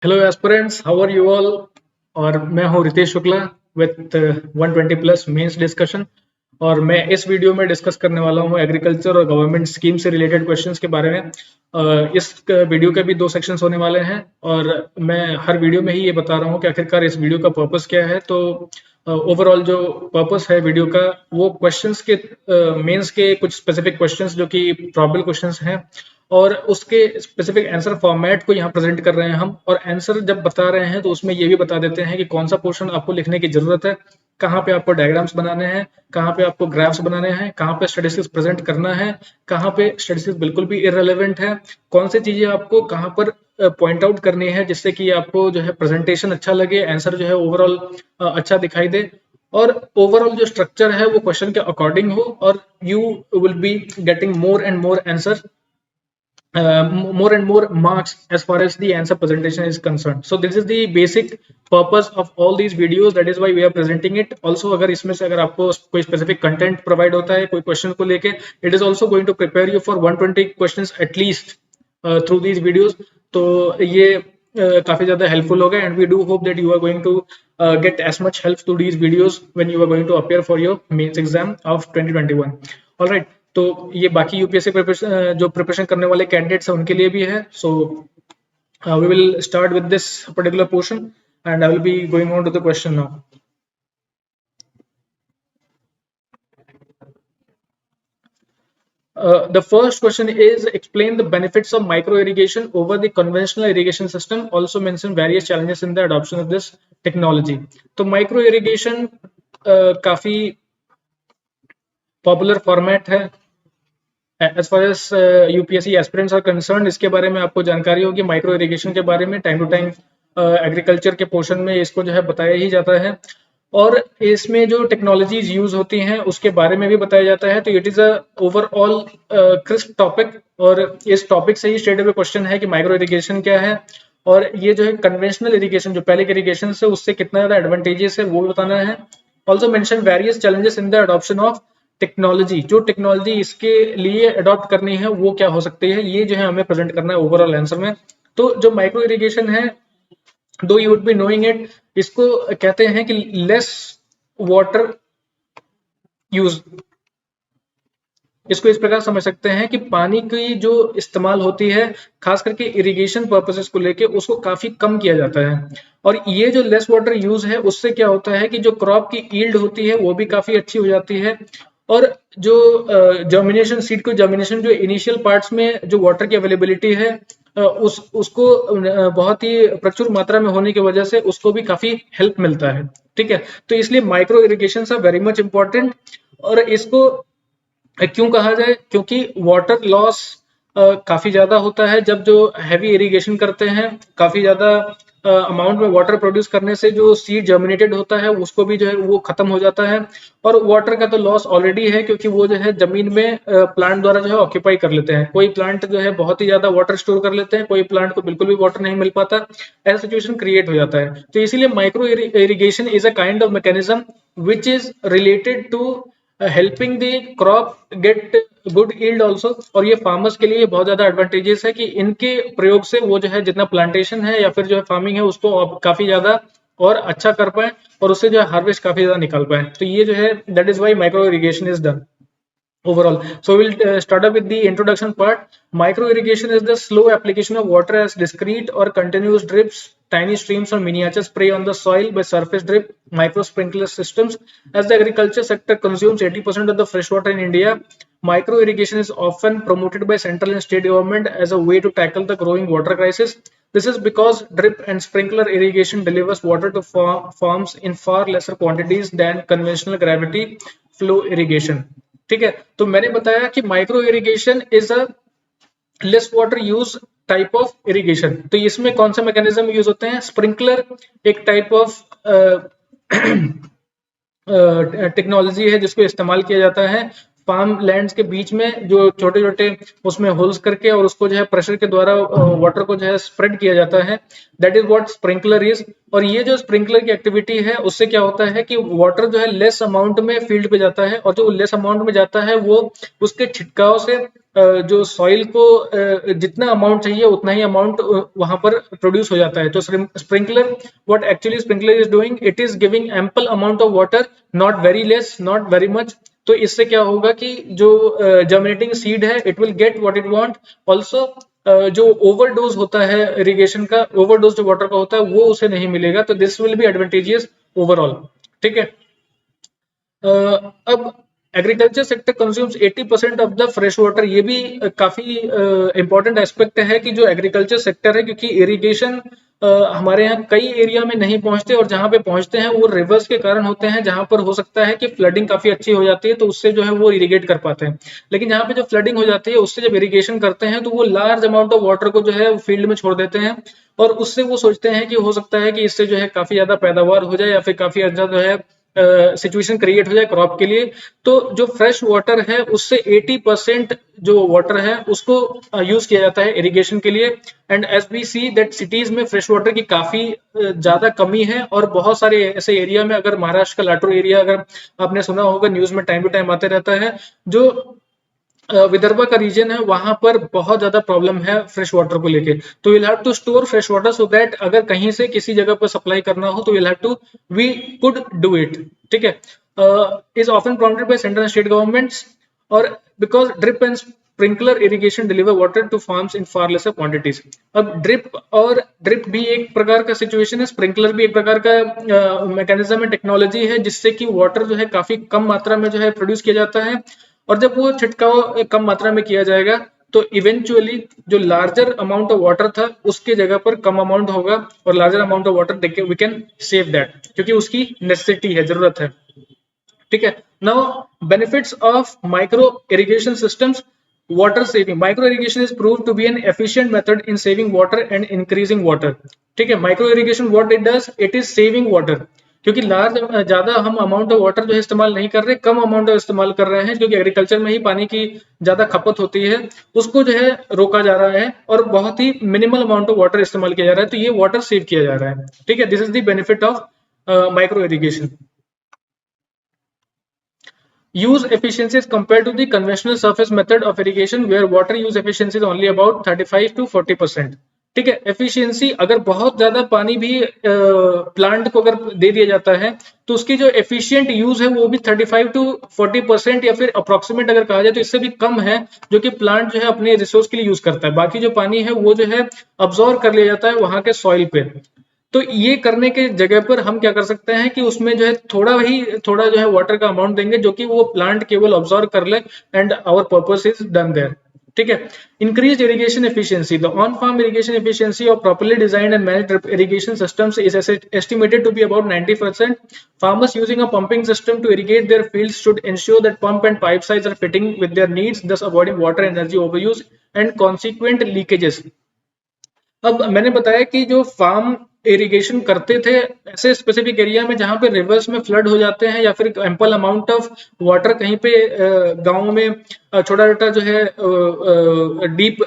Hello aspirants, how are you all. और मैं हूं Ritesh Shukla with 120 plus mains discussion. और मैं इस वीडियो में डिस्कस करने वाला हूं एग्रीकल्चर और गवर्नमेंट स्कीम से रिलेटेड क्वेश्चंस के बारे में। इस वीडियो के भी दो सेक्शंस होने वाले हैं और मैं हर वीडियो में ही ये बता रहा हूं कि आखिरकार इस वीडियो का पर्पस क्या है। तो ओवरऑल जो पर्पस है वीडियो का वो क्वेश्चंस के मेंस के कुछ स्पेसिफिक क्वेश्चंस जो कि प्रॉबल क्वेश्चंस हैं और उसके स्पेसिफिक आंसर फॉर्मेट को यहाँ प्रेजेंट कर रहे हैं हम। और आंसर जब बता रहे हैं तो उसमें ये भी बता देते हैं कि कौन सा पोर्शन आपको लिखने की जरूरत है, कहाँ पे आपको डायग्राम्स बनाने हैं, कहाँ पे आपको ग्राफ्स बनाने हैं, कहाँ पे स्टैटिस्टिक्स प्रेजेंट करना है, कहाँ पे स्टैटिस्टिक्स बिल्कुल भी इररेलेवेंट है, कौन सी चीजें आपको कहाँ पर पॉइंट आउट करनी है जिससे कि आपको जो है प्रेजेंटेशन अच्छा लगे, आंसर जो है ओवरऑल अच्छा दिखाई दे और ओवरऑल जो स्ट्रक्चर है वो क्वेश्चन के अकॉर्डिंग हो और you will be getting more and more answer, more and more marks as far as the answer presentation is concerned. So this is the basic purpose of all these videos, that is why we are presenting it. Also अगर इसमें से अगर आपको कोई specific content provide होता है कोई question को लेके, it is also going to prepare you for 120 questions at least through these videos. तो ये काफी ज्यादा हेल्पफुल होगा and we do hope that you are going to get as much help to these videos when you are going to appear for your mains exam of 2021. All right, तो ये बाकी UPSC preparation जो preparation करने वाले candidates हैं उनके लिए भी है। So we will start with this particular portion and I will be going on to the question now. The first question is explain the benefits of micro irrigation over the conventional irrigation system. Also mention various challenges in the adoption of this technology. तो micro irrigation काफी popular format है as far as UPSC aspirants are concern. इसके बारे में आपको जानकारी होगी micro irrigation के बारे में। टाइम टू टाइम एग्रीकल्चर के पोर्शन में इसको जो है बताया ही जाता है और इसमें जो टेक्नोलॉजीज यूज होती हैं उसके बारे में भी बताया जाता है। तो it is a overall crisp topic और इस टॉपिक से ही स्ट्रेट अवे क्वेश्चन है कि माइक्रो इरिगेशन क्या है और ये जो है कन्वेंशनल इरिगेशन जो पहले के इरिगेशन से उससे कितना ज्यादा एडवांटेजेस है वो बताना है। Also mention various challenges in the adoption of technology, जो टेक्नोलॉजी इसके लिए अडॉप्ट करनी है वो क्या हो सकती है, ये जो है हमें प्रेजेंट करना है ओवरऑल आंसर में। तो जो माइक्रो इरिगेशन है, दो you would be knowing it, इसको कहते हैं कि लेस वाटर यूज। इसको इस प्रकार समझ सकते हैं कि पानी की जो इस्तेमाल होती है खास करके इरिगेशन पर्पसेस को लेके उसको काफी कम किया जाता है और ये जो लेस वाटर यूज है उससे क्या होता है कि जो क्रॉप की ईल्ड होती है वो भी काफी अच्छी हो जाती है और जो जर्मिनेशन सीड को जर्मिनेशन जो इनिशियल पार्ट्स में जो वाटर की अवेलेबिलिटी है उसको बहुत ही प्रचुर मात्रा में होने की वजह से उसको भी काफी हेल्प मिलता है। ठीक है, तो इसलिए micro irrigation are very much important. और इसको क्यों कहा जाए, क्योंकि वाटर लॉस काफी ज्यादा होता है जब जो हैवी इरिगेशन करते हैं। काफी ज्यादा अमाउंट में वाटर प्रोड्यूस करने से जो सीड जर्मिनेटेड होता है उसको भी जो है वो खत्म हो जाता है और वाटर का तो लॉस ऑलरेडी है क्योंकि वो जो है जमीन में प्लांट द्वारा जो है ऑक्यूपाई कर लेते हैं। कोई प्लांट जो है बहुत ही ज्यादा वाटर स्टोर कर लेते हैं, कोई प्लांट को बिल्कुल भी वाटर नहीं मिल पाता, ऐसा सिचुएशन क्रिएट हो जाता है। तो इसीलिए micro irrigation is a kind of mechanism which is related to helping the crop get good yield also. और ये फार्मर्स के लिए बहुत ज्यादा एडवांटेजेस है कि इनके प्रयोग से वो जो है जितना प्लांटेशन है या फिर जो है फार्मिंग है उसको काफी ज्यादा और अच्छा कर पाए और उससे जो है हार्वेस्ट काफी ज्यादा निकाल पाए। तो ये जो है that is why micro irrigation is done overall. So we'll start up with the introduction part. Micro irrigation is the slow application of water as discrete or continuous drips, tiny streams or miniature spray on the soil by surface drip micro sprinkler systems. As the agriculture sector consumes 80% of the fresh water in India, micro irrigation is often promoted by central and state government as a way to tackle the growing water crisis. This is because drip and sprinkler irrigation delivers water to farms in far lesser quantities than conventional gravity flow irrigation. ठीक है, तो मैंने बताया कि micro irrigation is a less water use type of irrigation. तो इसमें कौन सा मैकेनिज्म यूज होते हैं? स्प्रिंकलर एक टाइप ऑफ टेक्नोलॉजी है जिसको इस्तेमाल किया जाता है फार्म लैंड्स के बीच में जो छोटे छोटे उसमें होल्स करके और उसको जो है प्रेशर के द्वारा वाटर को जो है स्प्रेड किया जाता है, that is what sprinkler is. और ये जो स्प्रिंकलर की एक्टिविटी है उससे क्या होता है कि वाटर जो है लेस अमाउंट में फील्ड पे जाता है, और जो लेस अमाउंट में जाता है वो उसके छिटकाव से जो सॉइल को जितना अमाउंट चाहिए उतना ही अमाउंट वहां पर प्रोड्यूस हो जाता है। तो sprinkler, what actually sprinkler is doing, it is giving ample amount of water, not very less, not very much. तो इससे क्या होगा कि जो जर्मिनेटिंग सीड है it will get what it want. Also जो ओवरडोज होता है इरिगेशन का, ओवरडोज जो वाटर का होता है वो उसे नहीं मिलेगा। तो this will be advantageous overall. ठीक है। अब agriculture sector consumes 80% of the fresh water, ये भी काफी इंपॉर्टेंट एस्पेक्ट है कि जो एग्रीकल्चर सेक्टर है, क्योंकि इरिगेशन हमारे यहाँ कई एरिया में नहीं पहुंचते, और जहां पे पहुंचते हैं वो रिवर्स के कारण होते हैं, जहां पर हो सकता है कि फ्लडिंग काफी अच्छी हो जाती है तो उससे जो है वो इरिगेट कर पाते हैं। लेकिन जहां पे जो फ्लडिंग हो जाती है उससे जब इरिगेशन करते हैं तो वो लार्ज अमाउंट ऑफ वाटर को जो है फील्ड में छोड़ देते हैं, और उससे वो सोचते हैं कि हो सकता है कि इससे जो है काफी ज्यादा पैदावार हो जाए या फिर काफी ज्यादा जो है सिचुएशन क्रिएट हो जाए क्रॉप के लिए। तो जो फ्रेश वाटर है उससे 80% जो वाटर है उसको यूज किया जाता है इरिगेशन के लिए। And as we see that cities में फ्रेश वाटर की काफी ज्यादा कमी है, और बहुत सारे ऐसे एरिया में, अगर महाराष्ट्र का लाटूर एरिया अगर आपने सुना होगा, न्यूज में टाइम टू टाइम आते रहता है, जो विदर्भ का रीजन है वहां पर बहुत ज्यादा प्रॉब्लम है फ्रेश वाटर को लेके। तो will have to store fresh water so that अगर कहीं से किसी जगह पर सप्लाई करना हो तो will have to, we could do it. ठीक है। Is often prompted by central and state governments, और because drip and sprinkler irrigation deliver water to farms in far lesser quantities. अब ड्रिप भी एक प्रकार का सिचुएशन है, स्प्रिंकलर भी एक प्रकार का मैकेनिज्म है, टेक्नोलॉजी है, जिससे कि वाटर जो है काफी कम मात्रा में जो है प्रोड्यूस किया जाता है। और जब वो छिड़काव कम मात्रा में किया जाएगा तो इवेंचुअली जो लार्जर अमाउंट ऑफ वाटर था उसके जगह पर कम अमाउंट होगा, और larger amount of water we can save that, क्योंकि उसकी नेसेसिटी है, जरूरत है। ठीक है। Now benefits of micro irrigation systems, water saving. Micro irrigation is prove to be an efficient method in saving water and increasing water. ठीक है। Micro irrigation what it does, it is saving water, क्योंकि large ज्यादा हम amount of water जो है इस्तेमाल नहीं कर रहे, कम अमाउंट ऑफ इस्तेमाल कर रहे हैं, क्योंकि एग्रीकल्चर में ही पानी की ज्यादा खपत होती है, उसको जो है रोका जा रहा है और बहुत ही मिनिमल अमाउंट ऑफ वाटर इस्तेमाल किया जा रहा है। तो ये वाटर सेव किया जा रहा है। ठीक है। This is the benefit of micro irrigation. Use efficiency as compared to the conventional surface method of irrigation where water use efficiency is only about 35 to 40%। ठीक है। एफिशिएंसी, अगर बहुत ज्यादा पानी भी प्लांट को अगर दे दिया जाता है तो उसकी जो एफिशिएंट यूज है वो भी 35 टू 40%, या फिर अप्रोक्सीमेट अगर कहा जाए तो इससे भी कम है, जो कि प्लांट जो है अपने रिसोर्स के लिए यूज करता है। बाकी जो पानी है वो जो है अब्सॉर्ब कर लिया जाता है वहां के सॉइल पे। तो ये करने के जगह पर हम क्या कर सकते हैं कि उसमें जो है थोड़ा जो है वाटर का अमाउंट देंगे जो कि वो प्लांट केवल ऑब्जर्व कर ले, and our purpose is done there. ठीक है। Increase irrigation efficiency, the on farm irrigation efficiency of properly designed and managed irrigation systems is estimated to be about 90%. Farmers using a pumping system to irrigate their fields should ensure that pump and pipe size are fitting with their needs, thus avoiding water energy overuse and consequent leakages। अब मैंने बताया कि जो farm irrigation करते थे ऐसे specific area में जहां पे रिवर्स में फ्लड हो जाते हैं, या फिर एम्पल अमाउंट ऑफ वाटर कहीं पे गांव में छोटा छोटा जो है डीप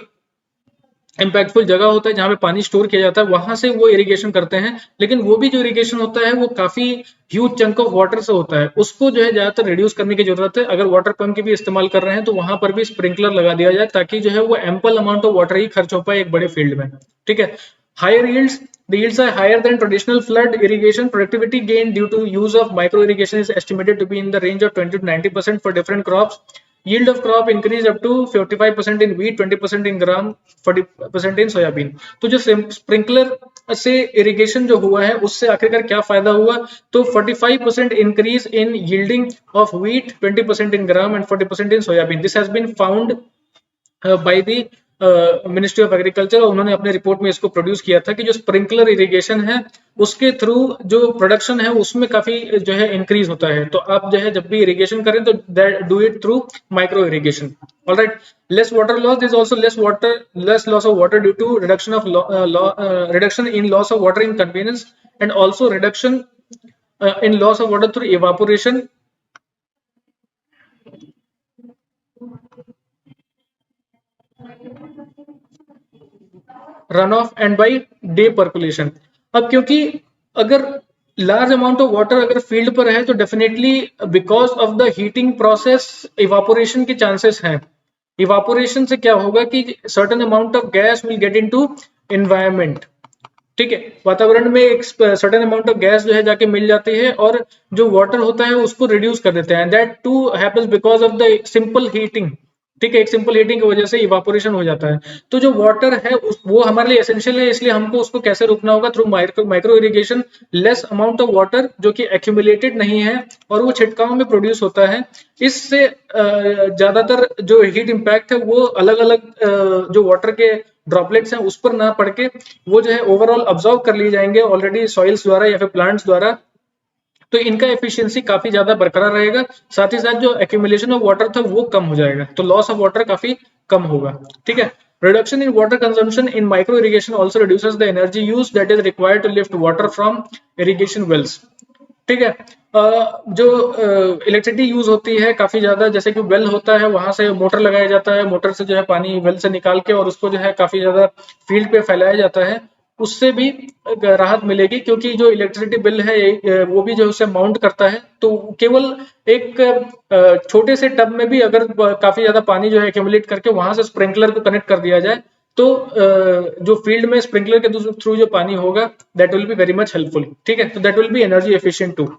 इम्पैक्टफुल जगह होता है जहां पे पानी स्टोर किया जाता है, वहां से वो इरिगेशन करते हैं। लेकिन वो भी जो इरिगेशन होता है वो काफी ह्यूज चंक ऑफ वाटर से होता है, उसको जो है ज्यादातर रिड्यूस करने की जरूरत है। अगर वाटर पंप की भी इस्तेमाल कर रहे हैं तो वहां पर भी स्प्रिंकलर लगा दिया जाए, ताकि जो है वो एम्पल अमाउंट ऑफ वाटर ही खर्च हो पाए एक बड़े फील्ड में। ठीक है। Higher yields, the yields are higher than traditional flood irrigation. Productivity gain due to use of micro irrigation is estimated to be in the range of 20 to 90% for different crops. Yield of crop increase up to 55% in wheat, 20% in gram, 40% in soybean। तो जो sprinkler से irrigation जो हुआ है उससे आखिरकार क्या फायदा हुआ, तो 45% increase in yielding of wheat, 20% in gram and 40% in soybean. This has been found by the ministry of agriculture, और उन्होंने अपने रिपोर्ट में इसको प्रोड्यूस किया था कि जो स्प्रिंकलर इरिगेशन है उसके थ्रू जो प्रोडक्शन है उसमें काफी जो है इंक्रीज होता है। तो आप जो है जब भी इरिगेशन करें तो do it through micro irrigation. Alright. Less water loss is also less loss of water due to reduction in loss of water in convenience, and also reduction in loss of water through evaporation run off and by day percolation. अब क्योंकि अगर large amount of water अगर field पर है तो definitely because of the heating process evaporation के chances हैं। Evaporation से क्या होगा कि certain amount of gas will get into environment, ठीक है, वातावरण में एक सर्टेन अमाउंट ऑफ गैस जो है जाके मिल जाती है और जो वाटर होता है उसको रिड्यूस कर देते हैं। That too happens because of the simple heating, ठीक है, एक सिंपल हीटिंग की वजह से इवापोरेशन हो जाता है। तो जो वाटर है वो हमारे लिए एसेंशियल है, इसलिए हमको उसको कैसे रोकना होगा, through micro irrigation. Less amount of water जो कि एक्यूमुलेटेड नहीं है और वो छिटकाव में प्रोड्यूस होता है, इससे ज्यादातर जो हीट इम्पैक्ट है वो अलग अलग जो वाटर के ड्रॉपलेट्स हैं उस पर ना पड़ के वो जो है ओवरऑल अब्जॉर्व कर लिए जाएंगे ऑलरेडी सॉइल्स द्वारा या फिर प्लांट्स द्वारा। तो इनका एफिशिएंसी काफी ज्यादा बरकरार रहेगा, साथ ही साथ जो एक्यूमुलेशन ऑफ वाटर था वो कम हो जाएगा, तो लॉस ऑफ वाटर काफी कम होगा, ठीक है। Reduction in water consumption in micro irrigation also reduces the energy use that is required to lift water from irrigation wells, ठीक है। जो इलेक्ट्रिसिटी यूज होती है काफी ज्यादा, जैसे कि वेल होता है वहां से मोटर लगाया जाता है, मोटर से जो है पानी वेल से निकाल के और उसको जो है काफी ज्यादा फील्ड पे फैलाया जाता है, उससे भी राहत मिलेगी क्योंकि जो इलेक्ट्रिसिटी बिल है वो भी जो उसे माउंट करता है। तो केवल एक छोटे से टब में भी अगर काफी ज्यादा पानी जो है एक्यूमुलेट करके वहां से स्प्रिंकलर को कनेक्ट कर दिया जाए तो जो फील्ड में स्प्रिंकलर के थ्रू जो पानी होगा that will be very much helpful, ठीक है। तो that will be energy efficient too.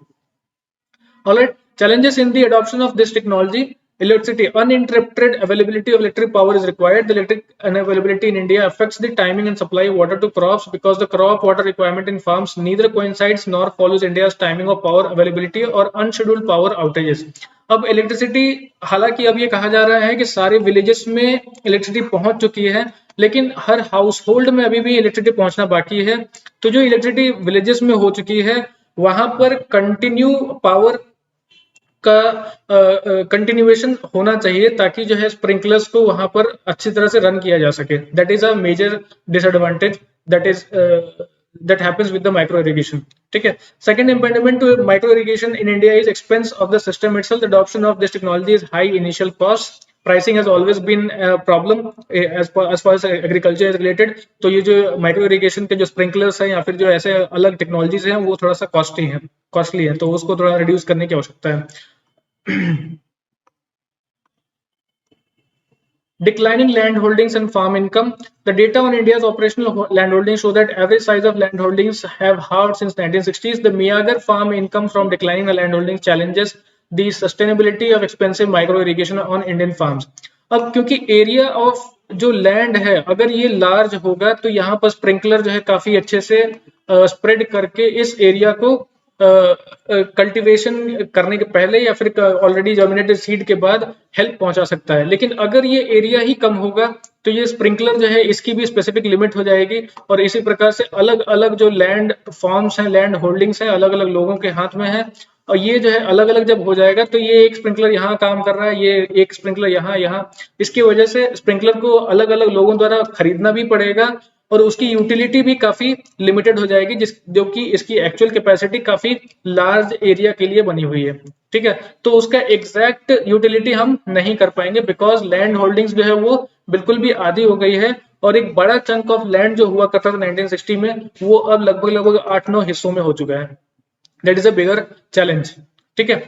Alright, challenges in the adoption of this technology. Electricity, uninterrupted availability of electric power is required. The electric unavailability in India affects the timing and supply of water to crops because the crop water requirement in farms neither coincides nor follows India's timing of power availability or unscheduled power outages. अब electricity, हालांकि अब ये कहा जा रहा है कि सारे विलेजेस में इलेक्ट्रिसिटी पहुंच चुकी है, लेकिन हर हाउस होल्ड में अभी भी इलेक्ट्रिसिटी पहुंचना बाकी है। तो जो इलेक्ट्रिसिटी विलेजेस में हो चुकी है वहां पर कंटिन्यू पावर का कंटिन्यूएशन होना चाहिए ताकि जो है स्प्रिंकलर्स को वहां पर अच्छी तरह से रन किया जा सके। That is a major disadvantage that happens with the micro irrigation, ठीक है। Second impediment to micro irrigation in India is expense of the system itself. The adoption of this technology is high initial cost. Pricing has always been a problem as far as agriculture is related. तो ये जो micro irrigation के जो sprinklers हैं या फिर जो ऐसे अलग टेक्नोलॉजीज हैं वो थोड़ा सा कॉस्टली है, तो उसको थोड़ा रिड्यूस करने की आवश्यकता है। Declining land holdings and farm income. The data on India's operational land holdings show that average size of land holdings have halved since 1960s. The meager farm income from declining the land holdings challenges the sustainability of expensive micro irrigation on Indian farms. अब क्योंकि area of जो land है अगर ये large होगा तो यहाँ पर स्प्रिंकलर जो है काफी अच्छे से स्प्रेड करके इस एरिया को कल्टीवेशन करने के पहले या फिर ऑलरेडी जर्मिनेटेड सीड के बाद हेल्प पहुंचा सकता है। लेकिन अगर ये एरिया ही कम होगा तो ये स्प्रिंकलर जो है इसकी भी स्पेसिफिक लिमिट हो जाएगी और इसी प्रकार से अलग अलग जो लैंड फॉर्म्स हैं, लैंड होल्डिंग्स हैं, अलग अलग लोगों के हाथ में है और ये जो है अलग अलग जब हो जाएगा तो ये एक स्प्रिंकलर यहाँ काम कर रहा है, ये एक स्प्रिंकलर यहाँ, इसकी वजह से स्प्रिंकलर को अलग अलग लोगों द्वारा खरीदना भी पड़ेगा और उसकी यूटिलिटी भी काफी लिमिटेड हो जाएगी, जो कि इसकी एक्चुअल कैपेसिटी काफी लार्ज एरिया के लिए बनी हुई है, ठीक है। तो उसका एग्जैक्ट यूटिलिटी हम नहीं कर पाएंगे बिकॉज लैंड होल्डिंग्स जो है वो बिल्कुल भी आधी हो गई है और एक बड़ा चंक ऑफ लैंड जो हुआ करता था 1960 में वो अब लगभग 8-9 हिस्सों में हो चुका है। That is a bigger challenge, ठीक है।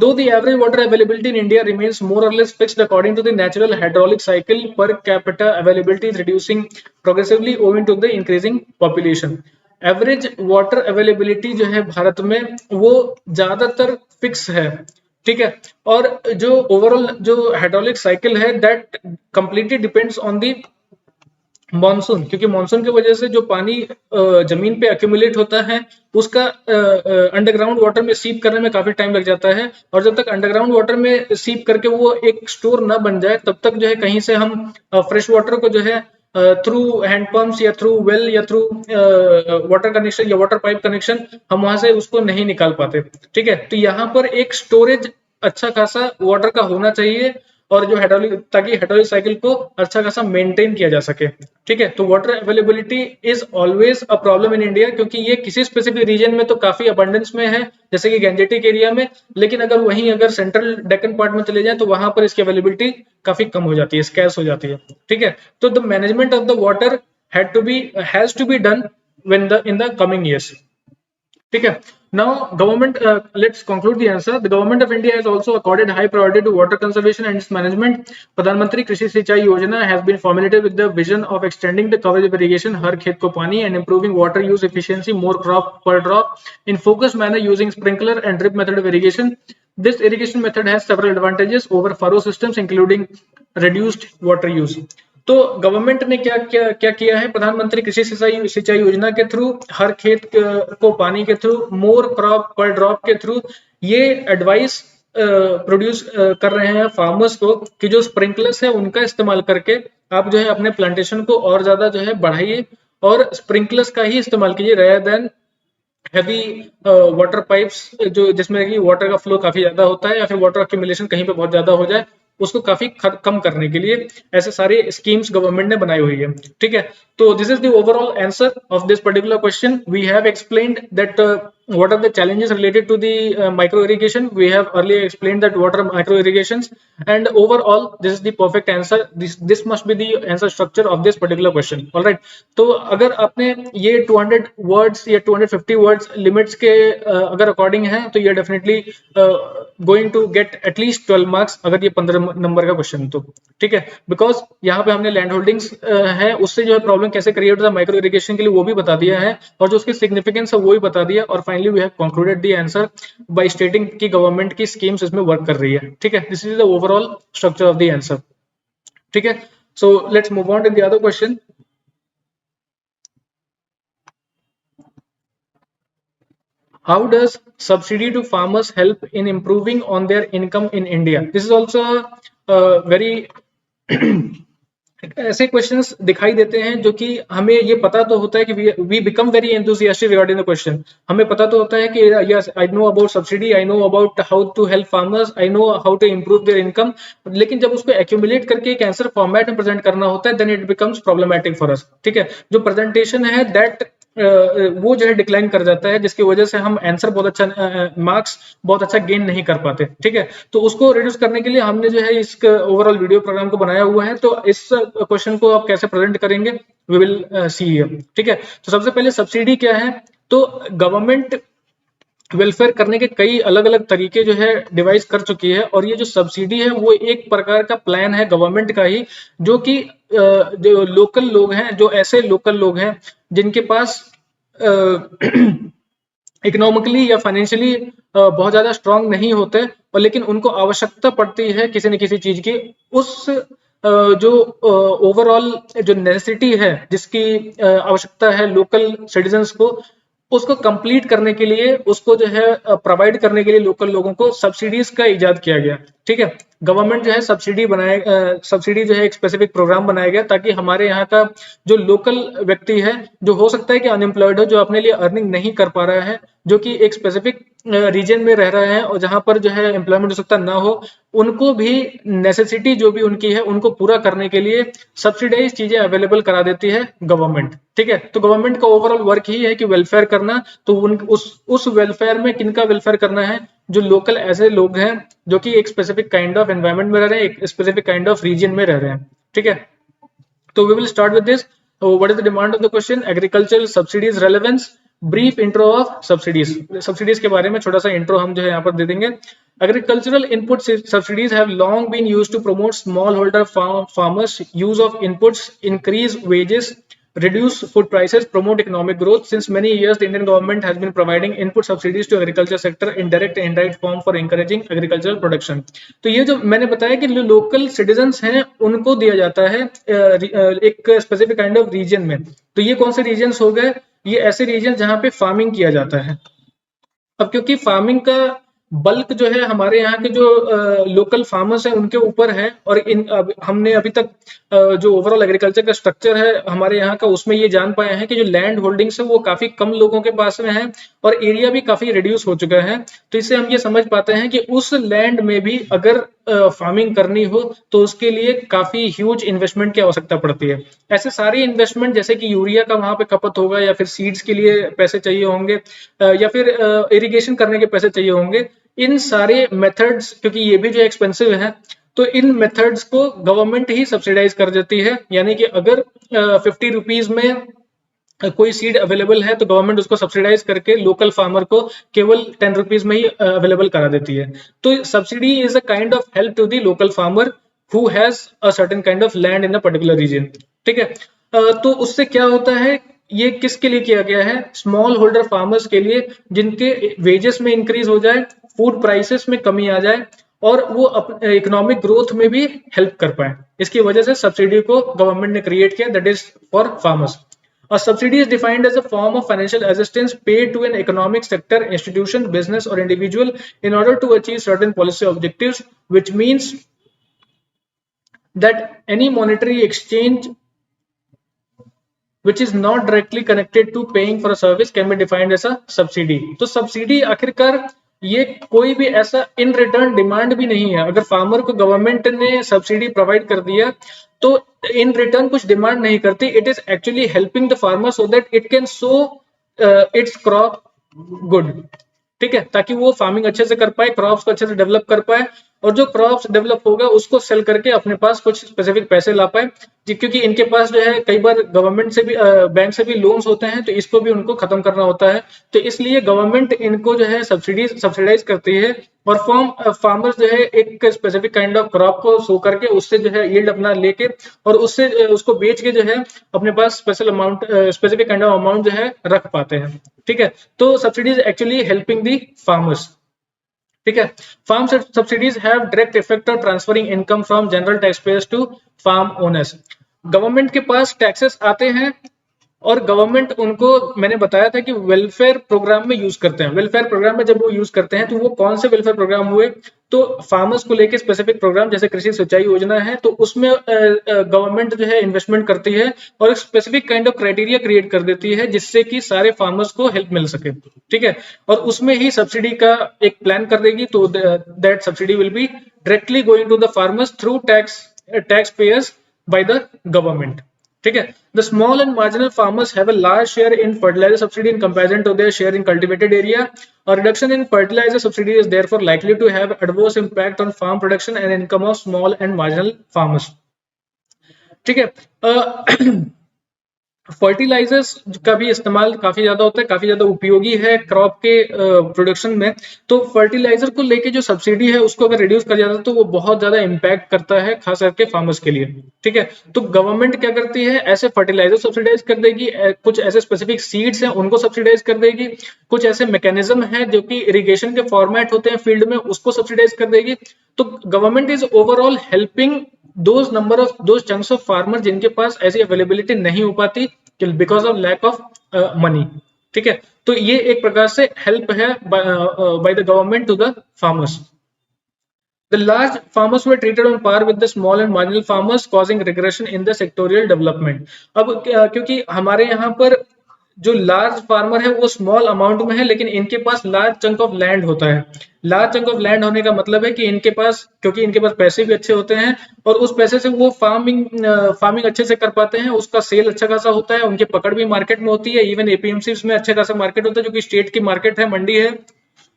Though the average water availability in India remains more or less fixed according to the natural hydraulic cycle, per capita availability is reducing progressively owing to the increasing population. Average water availability जो है भारत में वो ज्यादातर fix है, ठीक है। और जो ओवरऑल जो हाइड्रोलिक साइकिल है that completely depends on the monsoon, क्योंकि मॉनसून की वजह से जो पानी जमीन पे एक्यूमुलेट होता है उसका अंडरग्राउंड वाटर में सीप करने में काफी टाइम लग जाता है और जब तक अंडरग्राउंड वाटर में सीप करके वो एक स्टोर ना बन जाए तब तक जो है कहीं से हम फ्रेश वाटर को जो है थ्रू हैंडपंप्स या थ्रू वेल या थ्रू वाटर कनेक्शन या वाटर पाइप कनेक्शन हम वहां से उसको नहीं निकाल पाते, ठीक है। तो यहाँ पर एक स्टोरेज अच्छा खासा वाटर का होना चाहिए और जो हाइड्रोलिक, ताकि हाइड्रोलिक साइकिल को अच्छा खासा मेंटेन किया जा सके। ठीक है, तो water availability is always a problem in India, क्योंकि ये किसी स्पेसिफिक रीजन में तो काफी अबंडेंस में है, जैसे कि गैंजेटिक एरिया में, लेकिन अगर सेंट्रल डेक्कन पार्ट में चले जाए तो वहां पर इसकी अवेलेबिलिटी काफी कम हो जाती है, स्कैर्स हो जाती है। ठीक है, तो the management of the water has to be done when the in the coming years. ठीक है, now government, let's conclude the answer. The government of India has also accorded high priority to water conservation and its management. Pradhan Mantri Krishi Sinchai Yojana has been formulated with the vision of extending the coverage of irrigation Har Khet Ko Pani and improving water use efficiency, more crop per drop in focused manner using sprinkler and drip method of irrigation. This irrigation method has several advantages over furrow systems, including reduced water use. तो government ने क्या क्या क्या किया है, प्रधानमंत्री कृषि सिंचाई योजना के थ्रू, हर खेत को पानी के थ्रू, मोर क्रॉप पर ड्रॉप के थ्रू ये एडवाइस प्रोड्यूस कर रहे हैं फार्मर्स को कि जो स्प्रिंकलर्स है उनका इस्तेमाल करके आप जो है अपने प्लांटेशन को और ज्यादा जो है बढ़ाइए और स्प्रिंकलर्स का ही इस्तेमाल कीजिए rather than heavy water pipes, जो जिसमें कि वाटर का फ्लो काफी ज्यादा होता है या फिर वाटर अक्यूमुलेशन कहीं पे बहुत ज्यादा हो जाए, उसको काफी कम करने के लिए ऐसे सारे स्कीम्स गवर्नमेंट ने बनाई हुई है। ठीक है, तो this is the overall answer of this particular question. We have explained that what are the challenges related to the micro irrigation. We have earlier explained that what are micro irrigations, and overall this is the perfect answer. This must be the answer structure of this particular question. All right, तो अगर आपने ये 200 words या 250 words limits के अगर according है तो ये definitely going to get at least 12 marks अगर ये 15 नंबर का क्वेश्चन तो। ठीक है, बिकॉज यहाँ पे हमने लैंड होल्डिंग्स है उससे जो है प्रॉब्लम कैसे क्रिएट होता है माइक्रो इरिगेशन के लिए वो भी बता दिया है, और जो उसकी सिग्निफिकेंस है वो भी बता दिया, और finally we have concluded the answer by stating कि गवर्नमेंट की स्कीम्स इसमें वर्क कर रही है। ठीक है, this is the overall structure of the answer. ठीक है, so let's move on to the other question. How does subsidy to farmers help in improving on their income in India? This is also a very ऐसे questions दिखाई देते हैं जो कि हमें ये पता तो होता है कि we become very enthusiastic regarding the question. हमें पता तो होता है कि yes I know about subsidy, I know about how to help farmers, I know how to improve their income, लेकिन जब उसको एक्यूमुलेट करके एक आंसर फॉर्मेट में प्रेजेंट करना होता है then it becomes problematic for us. ठीक है, जो प्रेजेंटेशन है दैट वो जो है डिक्लाइन कर जाता है, जिसकी वजह से हम आंसर बहुत अच्छा मार्क्स बहुत अच्छा गेन नहीं कर पाते। ठीक है, तो उसको रिड्यूस करने के लिए हमने जो है इस ओवरऑल वीडियो प्रोग्राम को बनाया हुआ है। तो इस क्वेश्चन को आप कैसे प्रेजेंट करेंगे वी विल सी हियर। ठीक है, तो सबसे पहले सब्सिडी क्या है, तो गवर्नमेंट वेलफेयर करने के कई अलग अलग तरीके जो है डिवाइस कर चुकी है, और ये जो सब्सिडी है वो एक प्रकार का प्लान है गवर्नमेंट का ही, जो कि जो लोकल लोग हैं, जो ऐसे लोकल लोग हैं जिनके पास इकोनॉमिकली या फाइनेंशियली बहुत ज्यादा स्ट्रांग नहीं होते, और लेकिन उनको आवश्यकता पड़ती है किसी न किसी चीज की, उस जो ओवरऑल जो नेसेसिटी है जिसकी आवश्यकता है लोकल सिटीजन्स को, उसको कंप्लीट करने के लिए, उसको जो है प्रोवाइड करने के लिए लोकल लोगों को सब्सिडीज का इजाद किया गया। ठीक है, गवर्नमेंट जो है सब्सिडी जो है एक स्पेसिफिक प्रोग्राम बनाया गया ताकि हमारे यहाँ का जो लोकल व्यक्ति है, जो हो सकता है कि अनएम्प्लॉयड हो, जो अपने लिए अर्निंग नहीं कर पा रहा है, जो कि एक स्पेसिफिक रीजन में रह रहे हैं और जहां पर जो है एम्प्लॉयमेंट हो सकता ना हो, उनको भी नेसेसिटी जो भी उनकी है उनको पूरा करने के लिए सब्सिडाइज चीजें अवेलेबल करा देती है गवर्नमेंट। ठीक है, तो गवर्नमेंट का ओवरऑल वर्क ही है कि वेलफेयर करना, तो उस वेलफेयर में किनका वेलफेयर करना है, जो लोकल ऐसे लोग हैं जो कि एक स्पेसिफिक काइंड ऑफ एनवायरमेंट में रह रहे हैं, एक स्पेसिफिक काइंड ऑफ रीजन में रह रहे हैं। ठीक है, तो we will start with this. What is the demand of the question, agricultural subsidies relevance, brief intro of subsidies. Subsidies के बारे में छोटा सा इंट्रो हम जो है यहाँ पर दे देंगे। Agricultural input subsidies have long been used to promote smallholder farmers' use of inputs, increase wages, reduce food prices, promote economic growth. Since many years, the Indian government has been providing input subsidies to agriculture sector in direct and indirect form for encouraging agricultural production. तो ये जो मैंने बताया कि जो local citizens हैं उनको दिया जाता है एक स्पेसिफिक काइंड ऑफ रीजन में। तो ये कौन से रीजन्स हो गए, ये ऐसे रीजन जहाँ पे फार्मिंग किया जाता है। अब क्योंकि फार्मिंग का बल्क जो है हमारे यहाँ के जो लोकल फार्मर्स हैं उनके ऊपर है, और हमने अभी तक जो ओवरऑल एग्रीकल्चर का स्ट्रक्चर है हमारे यहाँ का, उसमें ये जान पाए हैं कि जो लैंड होल्डिंग्स है वो काफी कम लोगों के पास में है और एरिया भी काफी रिड्यूस हो चुका है। तो इससे हम ये समझ पाते हैं कि उस लैंड में भी अगर फार्मिंग करनी हो तो उसके लिए काफी ह्यूज इन्वेस्टमेंट की आवश्यकता पड़ती है। ऐसे सारे इन्वेस्टमेंट जैसे कि यूरिया का वहां पे खपत होगा, या फिर सीड्स के लिए पैसे चाहिए होंगे, या फिर इरिगेशन करने के पैसे चाहिए होंगे। इन सारे मेथड्स, क्योंकि ये भी जो एक्सपेंसिव है, तो इन मेथड्स को गवर्नमेंट ही सब्सिडाइज कर देती है। यानी कि अगर 50 रुपीज में कोई सीड अवेलेबल है तो गवर्नमेंट उसको सब्सिडाइज करके लोकल फार्मर को केवल 10 रुपीज में ही अवेलेबल करा देती है। तो subsidy is a kind of help to the local farmer who has a certain kind of land in a particular region. ठीक है। तो उससे क्या होता है, ये किसके लिए किया गया है? स्मॉल होल्डर फार्मर्स के लिए, जिनके वेजेस में इंक्रीज हो जाए, फूड प्राइसेस में कमी आ जाए, और वो इकोनॉमिक ग्रोथ में भी हेल्प कर पाए। इसकी वजह से सब्सिडी को गवर्नमेंट ने क्रिएट किया, that is for farmers. A subsidy is defined as a form of financial assistance paid to an economic sector, institution, business, or individual in order to achieve certain policy objectives, which means that any monetary exchange which is not directly connected to paying for a service can be defined as a subsidy। तो subsidy आखिरकार ये कोई भी ऐसा in return demand भी नहीं है। अगर फार्मर को गवर्नमेंट ने सब्सिडी प्रोवाइड कर दिया तो इन रिटर्न कुछ डिमांड नहीं करती। It is actually helping the farmer so that it can so it's crop good. ठीक है, ताकि वो फार्मिंग अच्छे से कर पाए, क्रॉप्स को अच्छे से डेवलप कर पाए, और जो क्रॉप्स डेवलप होगा उसको सेल करके अपने पास कुछ स्पेसिफिक पैसे ला पाए। क्योंकि इनके पास जो है कई बार गवर्नमेंट से भी बैंक से भी लोन्स होते हैं, तो इसको भी उनको खत्म करना होता है। तो इसलिए गवर्नमेंट इनको जो है सब्सिडाइज करती है, और फार्मर्स जो है एक स्पेसिफिक काइंड ऑफ क्रॉप को सो करके उससे जो है यील्ड अपना लेके और उससे उसको बेच के जो है अपने पास स्पेसिफिक काइंड ऑफ अमाउंट जो है रख पाते हैं। ठीक है, तो subsidies actually helping the farmers. ठीक है, farm subsidies have direct effect on transferring income from general tax payers to farm owners. Government के पास टैक्सेस आते हैं और गवर्नमेंट उनको, मैंने बताया था कि वेलफेयर प्रोग्राम में यूज करते हैं। वेलफेयर प्रोग्राम में जब वो यूज करते हैं तो वो कौन से वेलफेयर प्रोग्राम हुए? तो फार्मर्स को लेके स्पेसिफिक प्रोग्राम जैसे कृषि सिंचाई योजना है, तो उसमें गवर्नमेंट जो है इन्वेस्टमेंट करती है और एक specific kind of criteria create कर देती है जिससे कि सारे फार्मर्स को हेल्प मिल सके। ठीक है, और उसमें ही सब्सिडी का एक प्लान कर देगी, तो that subsidy will be directly going to the farmers through tax payers by the government. ठीक है, the small and marginal farmers have a large share in fertilizer subsidy in comparison to their share in cultivated area. A reduction in fertilizer subsidy is therefore likely to have adverse impact on farm production and income of small and marginal farmers। ठीक है, fertilisers का भी इस्तेमाल काफी ज्यादा होता है, काफी ज्यादा उपयोगी है क्रॉप के प्रोडक्शन में। तो फर्टिलाइजर को लेके जो सब्सिडी है उसको अगर रिड्यूस कर जाता है तो वो बहुत ज्यादा इम्पैक्ट करता है, खास करके फार्मर्स के लिए। ठीक है, तो गवर्नमेंट क्या करती है, ऐसे फर्टिलाइजर सब्सिडाइज कर देगी, कुछ ऐसे स्पेसिफिक सीड्स हैं उनको सब्सिडाइज कर देगी, कुछ ऐसे मैकेनिज्म है जो कि इरिगेशन के फॉर्मेट होते हैं फील्ड में उसको सब्सिडाइज कर देगी। तो government is overall helping those chunks of farmers जिनके पास ऐसी अवेलेबिलिटी नहीं हो पाती because of lack of money. ठीक है, तो ये एक प्रकार से हेल्प है by the government to the farmers. The large farmers were treated on par with the small and marginal farmers, causing regression in the sectorial development। अब क्योंकि हमारे यहाँ पर जो लार्ज फार्मर है वो स्मॉल अमाउंट में है, लेकिन इनके पास लार्ज चंक ऑफ लैंड होता है। लार्ज चंक ऑफ लैंड होने का मतलब है कि इनके पास, क्योंकि इनके पास पैसे भी अच्छे होते हैं और उस पैसे से वो फार्मिंग अच्छे से कर पाते हैं, उसका सेल अच्छा खासा होता है, उनकी पकड़ भी मार्केट में होती है, इवन एपीएमसी में अच्छा खासा मार्केट होता है जो कि स्टेट की मार्केट है, मंडी है,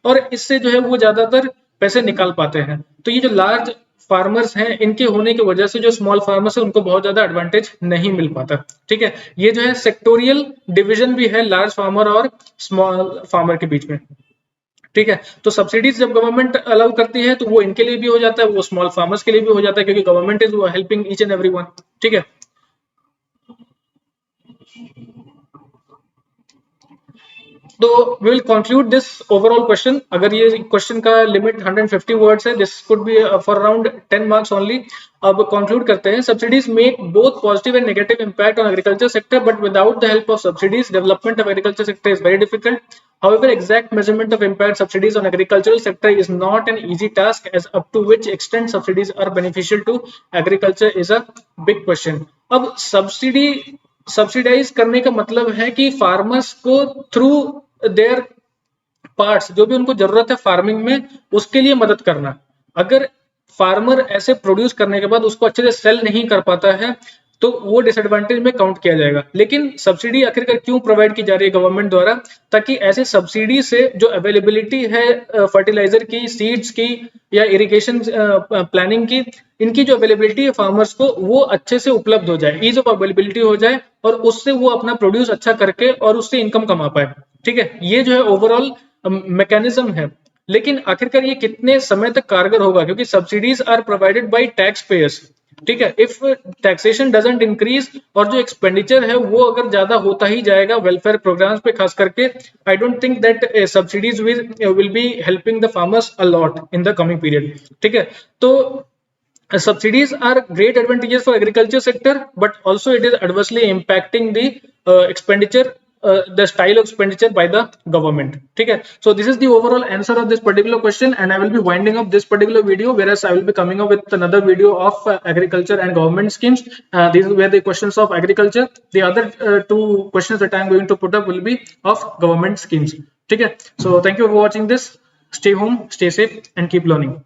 और इससे जो है वो ज्यादातर पैसे निकाल पाते हैं। तो ये जो लार्ज फार्मर्स हैं इनके होने की वजह से जो स्मॉल फार्मर्स है उनको बहुत ज्यादा एडवांटेज नहीं मिल पाता। ठीक है, ये जो है सेक्टोरियल डिवीजन भी है लार्ज फार्मर और स्मॉल फार्मर के बीच में। ठीक है, तो सब्सिडीज जब गवर्नमेंट अलाउ करती है तो वो इनके लिए भी हो जाता है, वो स्मॉल फार्मर्स के लिए भी हो जाता है, क्योंकि government is helping each and everyone. ठीक है, तो we will conclude this overall question. अगर ये क्वेश्चन का लिमिट 150 वर्ड्स है, this could be for around 10 marks only. अब कंक्लूड करते हैं। Subsidies make both positive and negative impact on agriculture sector, but without the help of subsidies development of agriculture sector is very difficult. However, exact measurement of impact subsidies on agricultural sector is not an easy task, as up to which extent subsidies are beneficial to agriculture is a big question। अब subsidise करने का मतलब है कि farmers को through their parts, जो भी उनको जरूरत है फार्मिंग में, उसके लिए मदद करना। अगर फार्मर ऐसे प्रोड्यूस करने के बाद उसको अच्छे से सेल नहीं कर पाता है तो वो डिसएडवांटेज में काउंट किया जाएगा। लेकिन सब्सिडी आखिरकार क्यों प्रोवाइड की जा रही है गवर्नमेंट द्वारा? ताकि ऐसे सब्सिडी से जो अवेलेबिलिटी है फर्टिलाइजर की, सीड्स की या इरिगेशन प्लानिंग की, इनकी जो अवेलेबिलिटी है फार्मर्स को वो अच्छे से उपलब्ध हो जाए, ईज ऑफ अवेलेबिलिटी हो जाए और उससे वो अपना प्रोड्यूस अच्छा करके और उससे इनकम कमा पाए। ठीक है, ये जो है ओवरऑल मैकेनिज्म है। लेकिन आखिरकार ये कितने समय तक कारगर होगा? क्योंकि subsidies are provided by tax payers. ठीक है, इफ टैक्सेशन डजंट इंक्रीज और जो एक्सपेंडिचर है वो अगर ज्यादा होता ही जाएगा वेलफेयर प्रोग्राम्स पे खास करके, I don't think that subsidies will be helping the farmers a lot in the coming period. ठीक है, तो subsidies are great advantages for agriculture sector, but also it is adversely impacting the expenditure, the style of expenditure by the government. ठीक है, so this is the overall answer of this particular question, and I will be winding up this particular video, whereas I will be coming up with another video of agriculture and government schemes. These were the questions of agriculture. The other two questions that I am going to put up will be of government schemes. ठीक है, so thank you for watching this. Stay home, stay safe, and keep learning.